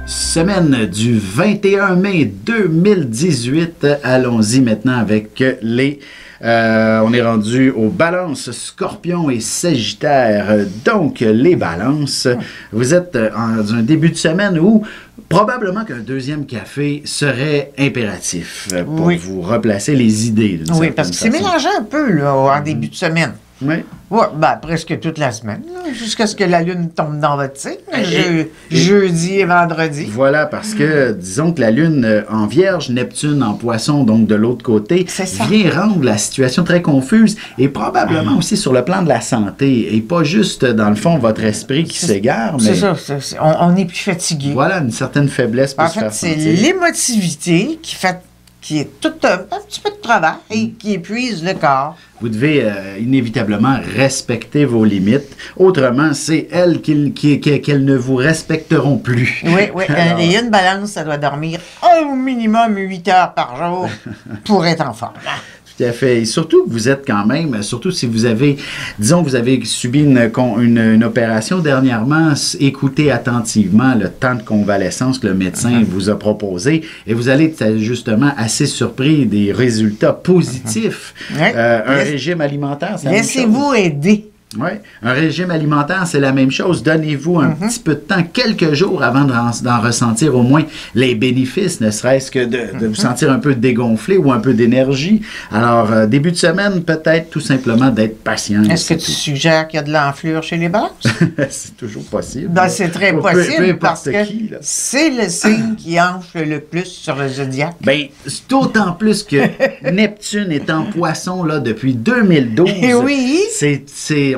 Semaine du 21 mai 2018. Allons-y maintenant avec les... on est rendu aux balances, scorpions et sagittaires. Donc, les balances, vous êtes dans un début de semaine où probablement qu'un deuxième café serait impératif pour vous replacer les idées. Oui, parce que c'est mélangé un peu là, en début de semaine. Oui. Ouais, ben, presque toute la semaine, jusqu'à ce que la Lune tombe dans votre signe, jeudi et vendredi. Voilà, parce que, disons que la Lune en Vierge, Neptune en Poisson, donc de l'autre côté, vient rendre la situation très confuse et probablement aussi sur le plan de la santé et pas juste, dans le fond, votre esprit qui s'égare. C'est ça, on est plus fatigué. Voilà, une certaine faiblesse peut se faire sentir. En fait, c'est l'émotivité qui est tout un petit peu de travail et qui épuise le corps. Vous devez inévitablement respecter vos limites. Autrement, c'est elles qu'elles ne vous respecteront plus. Oui, oui. Alors... Et une balance, ça doit dormir au minimum 8 heures par jour pour être en forme. Tout à fait. Et surtout, vous êtes quand même, surtout si vous avez, disons, vous avez subi une opération dernièrement, écoutez attentivement le temps de convalescence que le médecin vous a proposé et vous allez être justement assez surpris des résultats positifs. Un régime alimentaire, c'est la même chose. Laissez-vous aider. Oui, un régime alimentaire, c'est la même chose. Donnez-vous un petit peu de temps, quelques jours avant d'en ressentir au moins les bénéfices, ne serait-ce que de vous sentir un peu dégonflé ou un peu d'énergie. Alors, début de semaine, peut-être tout simplement d'être patient. Est-ce que tu suggères qu'il y a de l'enflure chez les balances? C'est toujours possible. Ben, c'est très possible parce que qui, c'est le signe qui enfle le plus sur le zodiaque. Bien, d'autant plus que Neptune est en Poisson là, depuis 2012. Oui!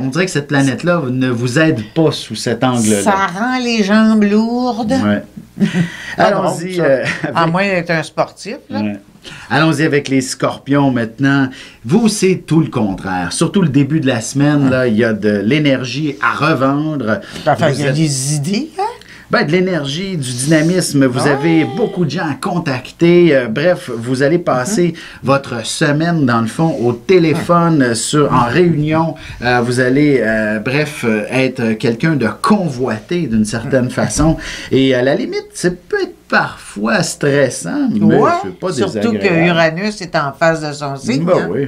On dirait que cette planète-là ne vous aide pas sous cet angle-là. Ça rend les jambes lourdes. Ouais. Allons-y. À moins d'être un sportif. Ouais. Allons-y avec les scorpions maintenant. Vous, c'est tout le contraire. Surtout le début de la semaine, là, il y a de l'énergie à revendre. Enfin, il y a des idées, hein? Ben, de l'énergie, du dynamisme, vous avez beaucoup de gens à contacter. Bref, vous allez passer votre semaine, dans le fond, au téléphone, en réunion. Vous allez, être quelqu'un de convoité d'une certaine façon. Et à la limite, ça peut être parfois stressant, mais c'est pas désagréable. Surtout que Uranus est en face de son signe. Ben oui.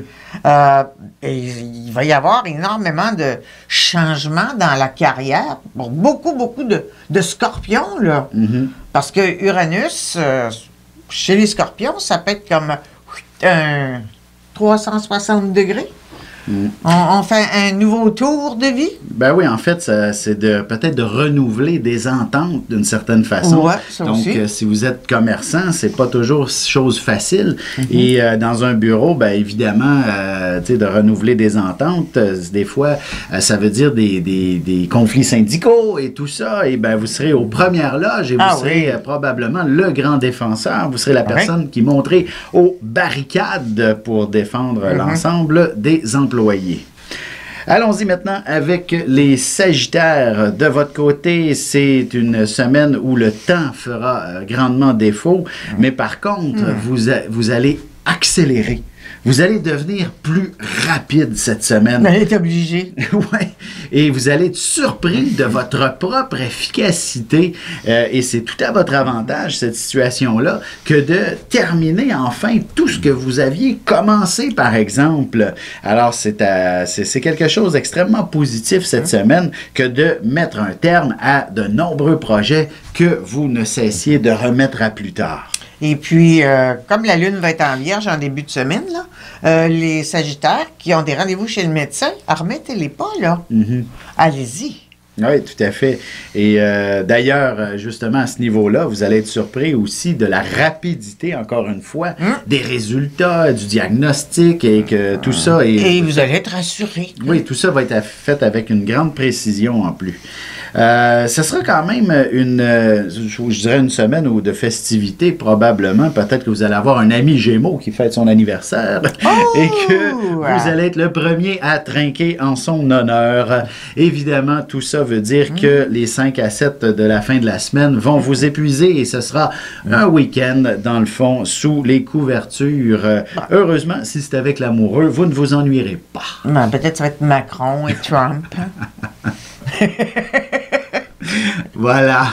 Et il va y avoir énormément de changements dans la carrière pour beaucoup de scorpions, là. Parce que Uranus, chez les scorpions, ça peut être comme un 360 degrés. On fait un nouveau tour de vie? Ben oui, en fait, c'est peut-être de renouveler des ententes d'une certaine façon. Ouais, ça donc, aussi. Si vous êtes commerçant, c'est pas toujours chose facile. Et dans un bureau, ben évidemment, de renouveler des ententes, des fois, ça veut dire des conflits syndicaux et tout ça. Et ben vous serez aux premières loges et vous serez probablement le grand défenseur. Vous serez la personne qui monterait aux barricades pour défendre l'ensemble des employés. Allons-y maintenant avec les Sagittaires. De votre côté, c'est une semaine où le temps fera grandement défaut, mais par contre, vous allez accélérer. Vous allez devenir plus rapide cette semaine. Vous allez être obligé. Oui. Et vous allez être surpris de votre propre efficacité. Et c'est tout à votre avantage, cette situation-là, que de terminer enfin tout ce que vous aviez commencé, par exemple. Alors, c'est quelque chose d'extrêmement positif cette semaine que de mettre un terme à de nombreux projets que vous ne cessiez de remettre à plus tard. Et puis, comme la Lune va être en Vierge en début de semaine, là, les Sagittaires qui ont des rendez-vous chez le médecin, remettez-les pas, là. Allez-y. Oui, tout à fait. Et d'ailleurs, justement, à ce niveau-là, vous allez être surpris aussi de la rapidité, encore une fois, des résultats, du diagnostic et que tout ça... Et vous allez être rassuré. Oui, tout ça va être fait avec une grande précision en plus. Ce sera quand même je dirais une semaine ou de festivités probablement. Peut-être que vous allez avoir un ami Gémeaux qui fête son anniversaire et que vous allez être le premier à trinquer en son honneur. Évidemment, tout ça veut dire que les 5 à 7 de la fin de la semaine vont vous épuiser et ce sera un week-end, dans le fond, sous les couvertures. Heureusement, si c'est avec l'amoureux, vous ne vous ennuierez pas. Peut-être ça va être Macron et Trump. Voilà.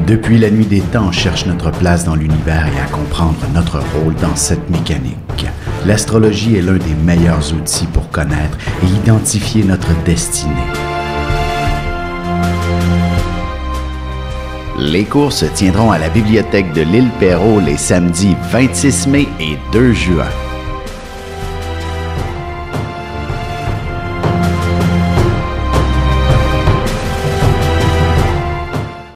Depuis la nuit des temps, on cherche notre place dans l'univers et à comprendre notre rôle dans cette mécanique. L'astrologie est l'un des meilleurs outils pour connaître et identifier notre destinée. Les cours se tiendront à la bibliothèque de l'Île Perrot les samedis 26 mai et 2 juin.